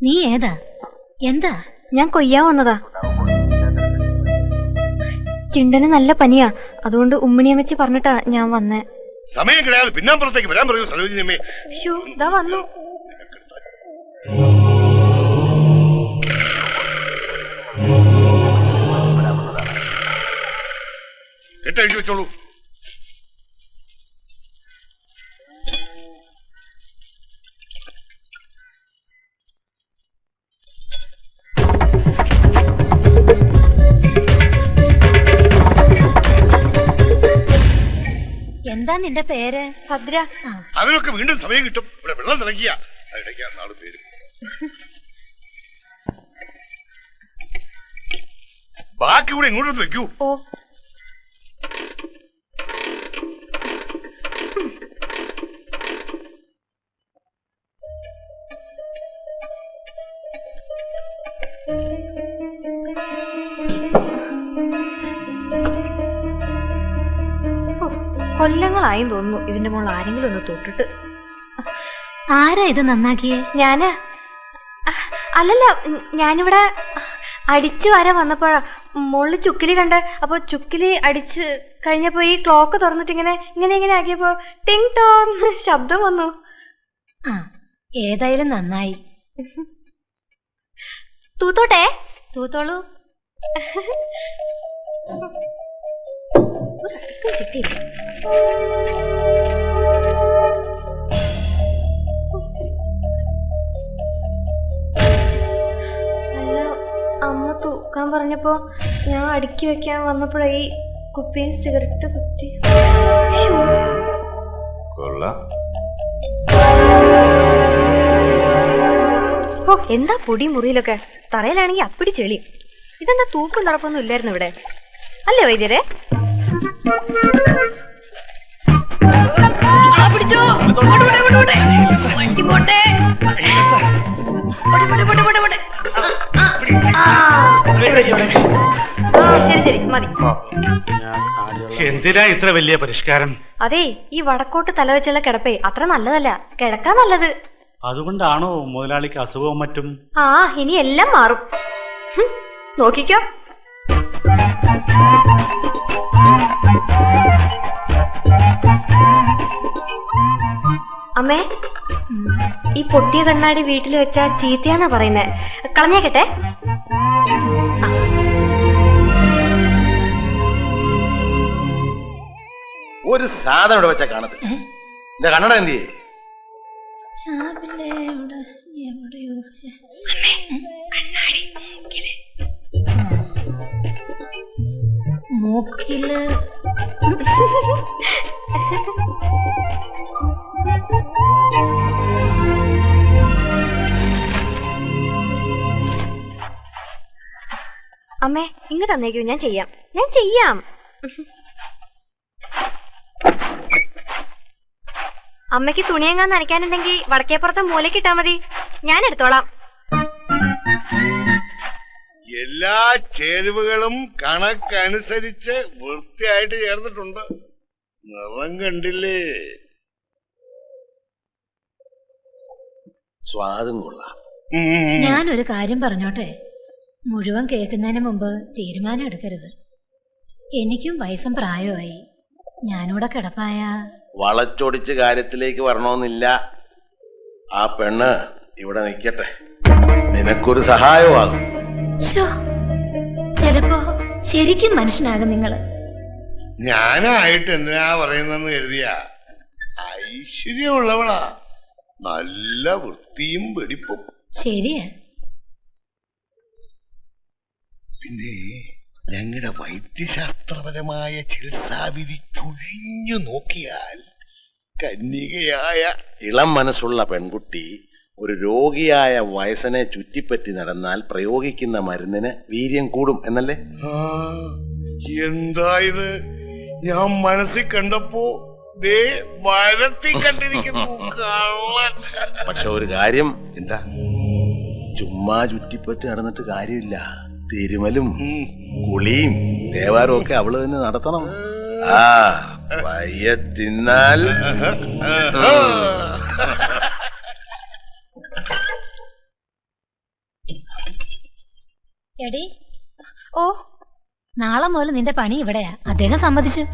നീ ഏതാ? എന്താ? ഞാൻ കൊയ്യാൻ വന്നതാ. ചിണ്ടന് നല്ല പനിയാ, അതുകൊണ്ട് ഉമ്മിണിയമ്മച്ചി പറഞ്ഞിട്ടാ ഞാൻ വന്നേ. സമയം കിടയാതെ പിന്നാമ്പുറത്തേക്ക് വരാൻ പറയൂ സരോജിനിയമ്മേ. ഇതാ വന്നു. കെട്ടഴിച്ചു വെച്ചോളൂ. എന്താ നിന്റെ പേര്? ഭദ്ര. അതിനൊക്കെ വീണ്ടും സമയം കിട്ടും. ഇവിടെ വെള്ളം തിളക്കിയ നാളെ പേര്. ബാക്കി ഇവിടെ ഇങ്ങോട്ടൊന്ന് വെക്കൂ. ഓ, കൊല്ലങ്ങളായും തോന്നുന്നു ഇതിന്റെ മുകളിൽ ആരെങ്കിലും ഒന്ന് തൊട്ടിട്ട്. ആരാ ഇത് നന്നാക്കിയേ? ഞാനാ. അല്ലല്ല, ഞാനിവിടെ അടിച്ചു വരാൻ വന്നപ്പോഴാ മുകളിൽ ചുക്കിലി കണ്ട്. അപ്പൊ ചുക്കിലി അടിച്ച് കഴിഞ്ഞപ്പോ ഈ ക്ലോക്ക് തുറന്നിട്ട് ഇങ്ങനെ ഇങ്ങനെ ഇങ്ങനെ ആക്കിയപ്പോ ടിങ് ടോങ് ശബ്ദം വന്നു. ആ, ഏതായാലും നന്നായി. തൂത്തോട്ടെ? തൂത്തോളൂ. കിട്ടിയില്ല. അല്ല, അമ്മ തൂക്കാൻ പറഞ്ഞപ്പോ ഞാൻ അടുക്കി വെക്കാൻ വന്നപ്പോഴേ ഈ കുപ്പിയിൽ സിഗരറ്റ് കുറ്റി. ഓ, എന്താ പൊടി മുറിയിലൊക്കെ. തറയിലാണെങ്കിൽ അപ്പിടി ചെളി. ഇതെന്താ തൂക്കും നടപ്പൊന്നും ഇല്ലായിരുന്നു ഇവിടെ, അല്ലേ വൈദ്യരെ? ശരി ശരി മതി. എന്തിനാ ഇത്ര വലിയ പരിഷ്കാരം? അതെ, ഈ വടക്കോട്ട് തലവെച്ചുള്ള കിടപ്പേ അത്ര നല്ലതല്ല, കിടക്കാൻ നല്ലത്. അതുകൊണ്ടാണോ മുതലാളിക്ക് അസുഖവും മറ്റും? ആ, ഇനി എല്ലാം മാറും. നോക്കിക്കോ. അമ്മേ, ഈ പൊട്ടിയ കണ്ണാടി വീട്ടിൽ വെച്ചാ ചീത്തയാന്നാ പറയുന്നേ. കളഞ്ഞേക്കട്ടെ? ഒരു സാധനം ഇവിടെ വെച്ചാ കാണത്തില്ല. എന്റെ കണ്ണട എന്ത് ചെയ്യേ? മൂക്കില് അമ്മേ, ഇങ്ങ് തന്നേക്കൂ, ഞാൻ ചെയ്യാം. അമ്മയ്ക്ക് തുണിയെങ്ങാൻ നനയ്ക്കാനുണ്ടെങ്കിൽ വടക്കേപ്പുറത്തെ മൂലക്കിട്ടാ മതി, ഞാൻ എടുത്തോളാം. എല്ലാ ചേരുവകളും കണക്കനുസരിച്ച് വൃത്തിയായിട്ട് ചേർന്നിട്ടുണ്ട്. നിറം കണ്ടില്ലേ? സ്വാദും കൊള്ളാം. ഞാനൊരു കാര്യം പറഞ്ഞോട്ടെ, മുഴുവൻ കേൾക്കുന്നതിന് മുമ്പ് തീരുമാനം എടുക്കരുത്. എനിക്കും വയസ്സും പ്രായമായി. ഞാനിവിടെ കിടപ്പായ വളച്ചൊടിച്ച് കാര്യത്തിലേക്ക് വരണമെന്നില്ല. ആ പെണ്ണ് ഇവിടെ നിൽക്കട്ടെ, നിനക്കൊരു സഹായമാകും. ചിലപ്പോ ശരിക്കും മനുഷ്യനാകും നിങ്ങള്. ഞാനായിട്ട് എന്തിനാ പറയുന്നെന്ന് കരുതിയ? ഐശ്വര്യമുള്ളവളാ, നല്ല വൃത്തിയും വെടിപ്പും. ശരിയാ. പിന്നെ ഞങ്ങളുടെ വൈദ്യശാസ്ത്രപരമായ ചികിത്സാവിധി ചുഴിഞ്ഞു നോക്കിയാൽ കന്യകയായ ഇളം മനസ്സുള്ള പെൺകുട്ടി ഒരു രോഗിയായ വയസ്സനെ ചുറ്റിപ്പറ്റി നടന്നാൽ പ്രയോഗിക്കുന്ന മരുന്നിന് വീര്യം കൂടും എന്നല്ലേ? എന്താ ഇത്? ഞാൻ മനസ്സിൽ കണ്ടപ്പോ വരത്തി കണ്ടിരിക്കുന്നു. പക്ഷെ ഒരു കാര്യം. എന്താ? ചുമ്മാ ചുറ്റിപ്പറ്റി നടന്നിട്ട് കാര്യമില്ല. തിരുമലും കുളിയും ദേവാരും ഒക്കെ അവള് തന്നെ നടത്തണം. ആ പയ്യെ തിന്നാൽ എടി, ഓ നാളെ മുതൽ നിന്റെ പണി ഇവിടെയാ. അദ്ദേഹം സമ്മതിച്ചു.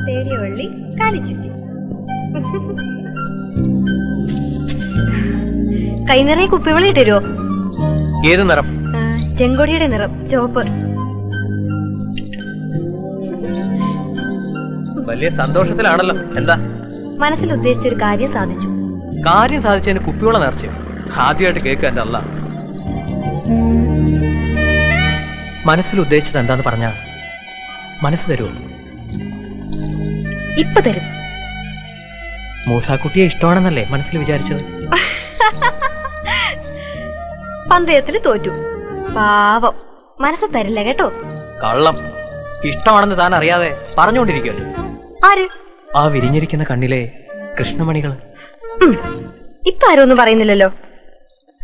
തേടിയ വള്ളി കാലിച്ചുറ്റി. കൈ നിറയെ കുപ്പിവെള്ളം ഇട്ടുതരുമോ? ഏത് നിറം? ചെങ്കൊടിയുടെ നിറം, ചുവപ്പ്. വലിയ സന്തോഷത്തിലാണല്ലോ. എന്താ? മനസ്സിൽ ഉദ്ദേശിച്ച ഒരു കാര്യം സാധിച്ചു. കാര്യം സാധിച്ചതിന് കുപ്പിവെള്ളം നേർച്ചയോ? ആദ്യമായിട്ട് കേൾക്കുക എന്റെ അല്ല. മനസ്സിൽ ഉദ്ദേശിച്ചത് എന്താന്ന് പറഞ്ഞാ മനസ്സ് തരുമോ? ഇപ്പൊ തരും. മൂസാക്കുട്ടിയെ ഇഷ്ടമാണെന്നല്ലേ മനസ്സിൽ വിചാരിച്ചത്? പന്തയത്തിൽ തോറ്റു. പാവം, മനസ്സ് തരില്ല കേട്ടോ. കള്ളം. ഇഷ്ടമാണെന്ന് താൻ അറിയാതെ പറഞ്ഞുകൊണ്ടിരിക്കുമല്ലോ. ആര്? ആ വിരിഞ്ഞിരിക്കുന്ന കണ്ണിലെ കൃഷ്ണമണികൾ. ഇപ്പൊ ആരും ഒന്നും പറയുന്നില്ലല്ലോ.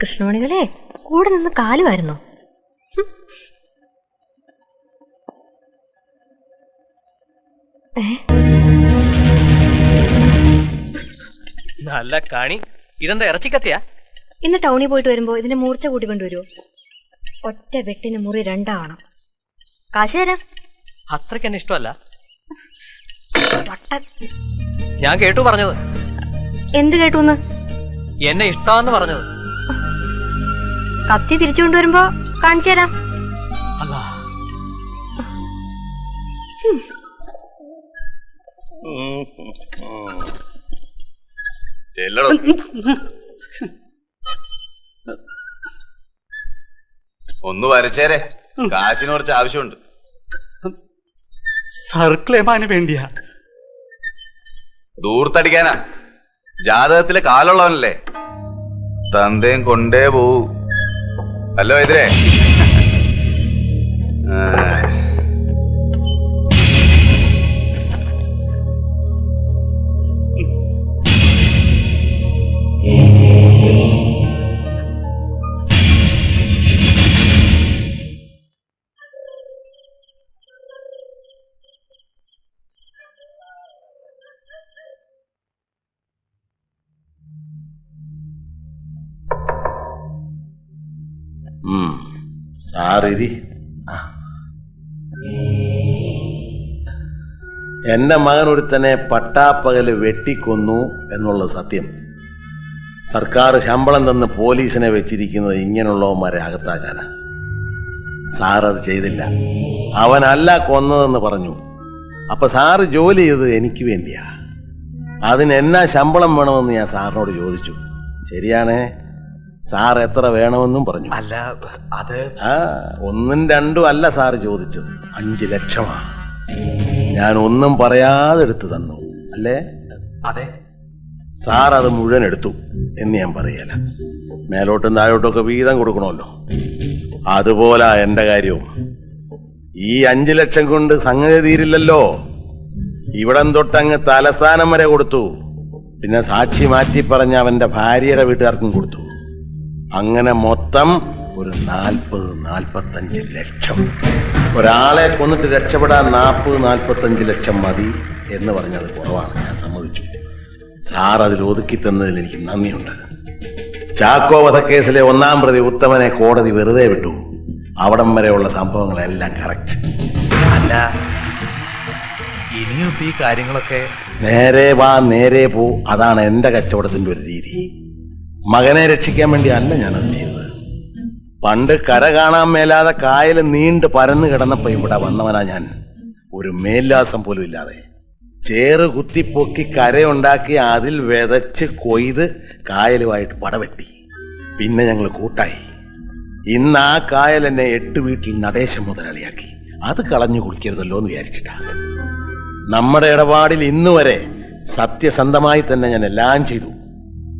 കൃഷ്ണമണികളെ കൂടെ നിന്ന് കാലുമായിരുന്നോ? നല്ല കണി. ഇതെന്താ ഇറച്ചിക്കത്തിയാ? ഇന്ന് ടൗണിൽ പോയിട്ട് വരുമ്പോ ഇതിന്റെ മൂർച്ച കൂട്ടിക്കൊണ്ടുവരുമോ? ഒറ്റ വെട്ടിന് മുറി രണ്ടാവണം. കാശ് തരാം. അത്രയ്ക്ക് എന്നെ ഇഷ്ടമല്ല. വട്ടൻ. ഞാൻ കേട്ടു പറഞ്ഞത്. എന്ത് കേട്ടൂന്ന്? എന്നെ ഇഷ്ടമാന്ന് പറഞ്ഞത്. കത്തി തിരിച്ചു കൊണ്ടുവരുമ്പോ കാണിച്ചു തരാം. അല്ല, ചെല്ലടോ. ഒന്ന് വരച്ചേരെ, കാശിന് കുറച്ച് ആവശ്യമുണ്ട്. സർക്കിളേമാന് വേണ്ടിയാ. ദൂർത്തടിക്കാനാ. ജാതകത്തിലെ കാലുള്ളവനല്ലേ, തന്തയും കൊണ്ടേ പോവൂ. അല്ലോ എതിരെ. സാറിരി. എന്റെ മകൻ ഒരുത്തനെ പട്ടാപ്പകല് വെട്ടിക്കൊന്നു എന്നുള്ള സത്യം. സർക്കാർ ശമ്പളം തന്ന് പോലീസിനെ വെച്ചിരിക്കുന്നത് ഇങ്ങനെയുള്ളവന്മാരെ അകത്താക്കാനാ. സാറത് ചെയ്തില്ല. അവനല്ല കൊന്നതെന്ന് പറഞ്ഞു. അപ്പൊ സാറ് ജോലി ചെയ്തത് എനിക്ക് വേണ്ടിയാ. അതിന് എന്നാ ശമ്പളം വേണമെന്ന് ഞാൻ സാറിനോട് ചോദിച്ചു. ശരിയാണേ? സാർ എത്ര വേണമെന്നും പറഞ്ഞു. അല്ല അത് ഒന്നും രണ്ടും അല്ല സാറ് ചോദിച്ചത്, 5 ലക്ഷമാ. ഞാൻ ഒന്നും പറയാതെ എടുത്തു തന്നു അല്ലേ? അതെ. സാർ അത് മുഴുവൻ എടുത്തു എന്ന് ഞാൻ പറയല. മേലോട്ടും താഴോട്ടൊക്കെ വീതം കൊടുക്കണമല്ലോ. അതുപോലെ എന്റെ കാര്യവും. ഈ 5 ലക്ഷം കൊണ്ട് സംഗതി തീരില്ലല്ലോ. ഇവിടം തൊട്ടങ്ങ് തലസ്ഥാനം വരെ കൊടുത്തു. പിന്നെ സാക്ഷി മാറ്റി പറഞ്ഞ അവന്റെ ഭാര്യയുടെ വീട്ടുകാർക്കും കൊടുത്തു. അങ്ങനെ മൊത്തം ഒരു 40-45 ലക്ഷം. ഒരാളെ കൊന്നിട്ട് രക്ഷപ്പെടാൻ 40-45 ലക്ഷം മതി എന്ന് പറഞ്ഞത് കുറവാണ്. ഞാൻ സമ്മതിച്ചു. സാർ അതിൽ ഒതുക്കി തന്നതിൽ എനിക്ക് നന്ദിയുണ്ട്. ചാക്കോ വധക്കേസിലെ 1-ാം പ്രതി ഉത്തമനെ കോടതി വെറുതെ വിട്ടു. അവിടം വരെയുള്ള സംഭവങ്ങളെല്ലാം കറക്റ്റ്. അല്ല, ഇനിയും ഈ കാര്യങ്ങളൊക്കെ നേരെ വാ നേരെ പോ. അതാണ് എന്റെ കച്ചവടത്തിന്റെ ഒരു രീതി. മകനെ രക്ഷിക്കാൻ വേണ്ടി അല്ല ഞാനത് ചെയ്തത്. പണ്ട് കര കാണാൻ മേലാതെ കായൽ നീണ്ട് പരന്നു കിടന്നപ്പോ ഇവിടെ വന്നവനാ ഞാൻ. ഒരു മേൽലാസം പോലും ഇല്ലാതെ ചേറ് കുത്തിപ്പൊക്കി കരയുണ്ടാക്കി അതിൽ വിതച്ച് കൊയ്ത് കായലുമായിട്ട് പടവെട്ടി. പിന്നെ ഞങ്ങൾ കൂട്ടായി. ഇന്ന് ആ കായൽ എന്നെ 8 വീട്ടിൽ നടേശം മുതലാളിയാക്കി. അത് കളഞ്ഞു കുടിക്കരുതല്ലോ എന്ന് വിചാരിച്ചിട്ടാ. നമ്മുടെ ഇടപാടിൽ ഇന്നുവരെ സത്യസന്ധമായി തന്നെ ഞാൻ എല്ലാം ചെയ്തു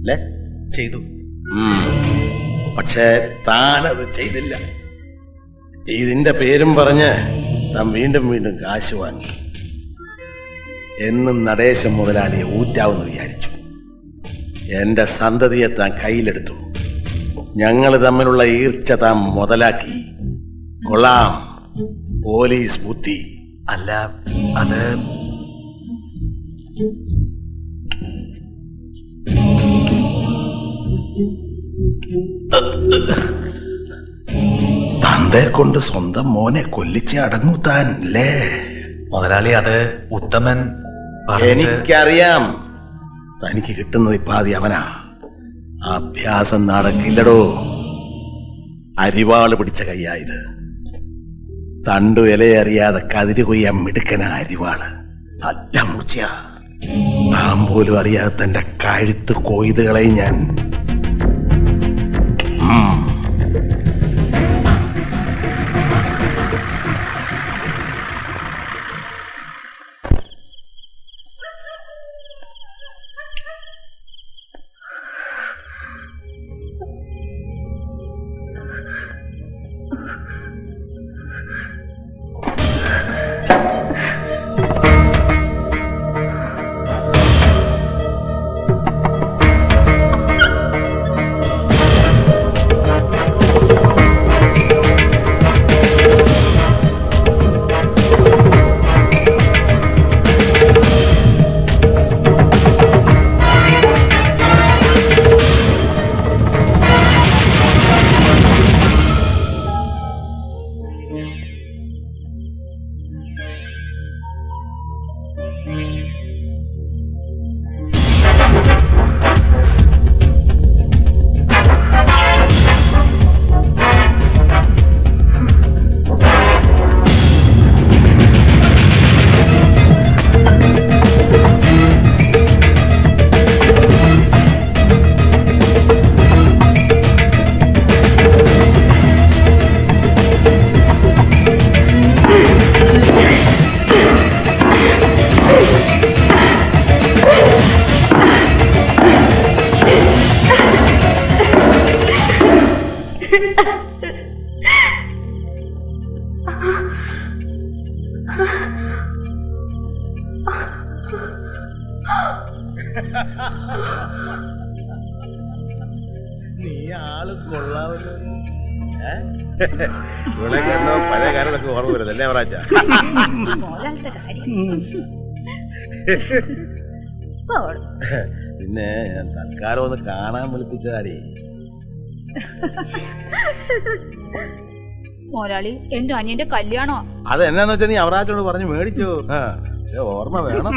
അല്ലേ? ചെയ്തു. പക്ഷേ താനത് ചെയ്തില്ല. ഇതിന്റെ പേരും പറഞ്ഞ് താൻ വീണ്ടും വീണ്ടും കാശ് വാങ്ങി. എന്നും നടേശം മുതലാളിയെ ഊറ്റാവെന്ന് വിചാരിച്ചു. എന്റെ സന്തതിയെ താൻ കയ്യിലെടുത്തു. ഞങ്ങൾ തമ്മിലുള്ള ഈർച്ച താൻ മുതലാക്കി. കൊള്ളാം, പോലീസ് ബുദ്ധി. അല്ല അത് തന്റെ കൊണ്ട് സ്വന്തം മോനെ കൊല്ലിച്ച് അടങ്ങൂ താൻ അല്ലേ? മുതലാളി, അത് ഉത്തമൻ പറഞ്ഞിട്ട് എനിക്കറിയാം. തനിക്ക് കിട്ടുന്നത് ഇപ്പാതി അവനാ. അഭ്യാസം നടക്കില്ലടോ. അരിവാള് പിടിച്ച കയ്യായത്. തണ്ടു ഇലയറിയാതെ കതിര് കൊയ്യാൻ മിടുക്കന അരിവാള്. നല്ല മൂർച്ചയാ. താൻ പോലും അറിയാതെ തന്റെ കഴുത്ത് കൊയ്തുകളെ ഞാൻ. നീ ആള് കൊള്ളാവല്ലോ. ഇവിടെ കണ്ടോ പഴയ കാലത്തൊക്കെ ഓർമ്മ വരുന്നല്ലേ അവറാച്ച? പിന്നെ ഞാൻ തൽക്കാലം ഒന്ന് കാണാൻ വിളിപ്പിച്ചതാരേ. മോലാളി, എന്റെ അനിയന്റെ കല്യാണോ? അത് എന്നാന്ന് വെച്ചാ നീ അവറാച്ചോട് പറഞ്ഞു മേടിച്ചു. ഓർമ്മ വേണം.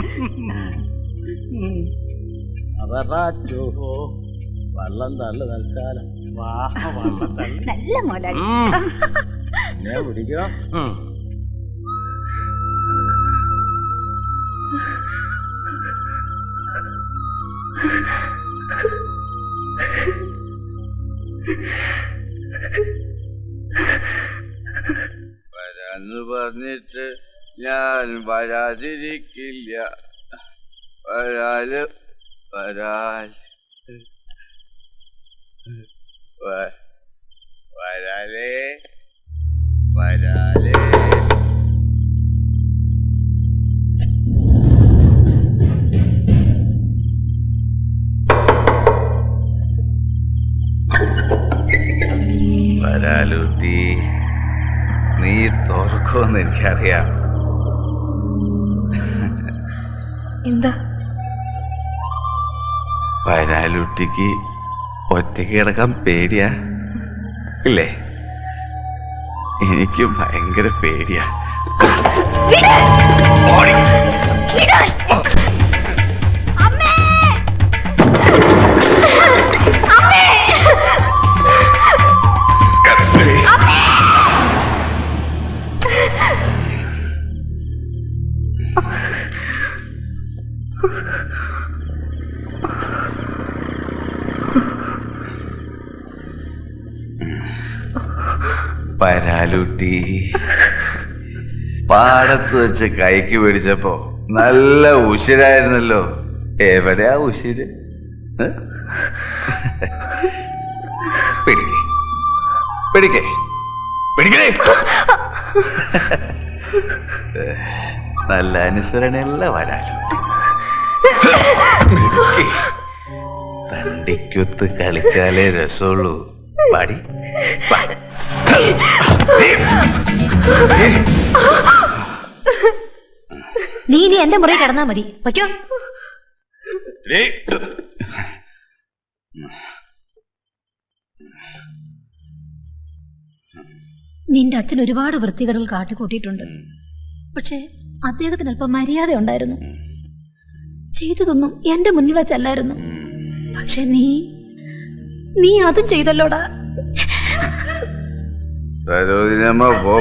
അവറാച്ചോ വള്ളം തള്ളു തൽക്കാലം. നല്ല മോലാളി. ഞാൻ പിടിക്കണം. വരാന്ന് പറഞ്ഞിട്ട് ഞാൻ വരാതിരിക്കില്ല. വരാല് വരാലേ വരാലേ. വരാലൂട്ടി, നീ തുറക്കുമെന്ന് എനിക്കറിയാം. എന്താ? വരാലൂട്ടിക്ക് ഒറ്റയ്ക്ക് കിടക്കാൻ പേടിയാ ഇല്ലേ? എനിക്ക് ഭയങ്കര പേടിയാ. വരാലൂട്ടി, പാടത്ത് വെച്ച് കൈക്ക് പിടിച്ചപ്പോ നല്ല ഉശിരായിരുന്നല്ലോ. എവിടെയാ ഉശിര്? പിടിക്കേ പിടിക്കേ പിടിക്കേ. നല്ല അനുസരണയുള്ള വരാലൂട്ടി. തണ്ടിക്കൊത്ത് കളിച്ചാലേ രസമുള്ളൂ. പാടി വാ. നീ ഇനി എന്റെ മുറി കിടന്നാ മതി. വയ്ക്കോ. നിന്റെ അച്ഛൻ ഒരുപാട് വൃത്തികേടുകൾ കാട്ടിക്കൂട്ടിയിട്ടുണ്ട്. പക്ഷെ അദ്ദേഹത്തിന് അല്പം മര്യാദ ഉണ്ടായിരുന്നു. ചെയ്തതൊന്നും എന്റെ മുന്നിൽ വെച്ചല്ലായിരുന്നു. പക്ഷെ നീ അതും ചെയ്തല്ലോടാ. സരോജിനമ്മ പോ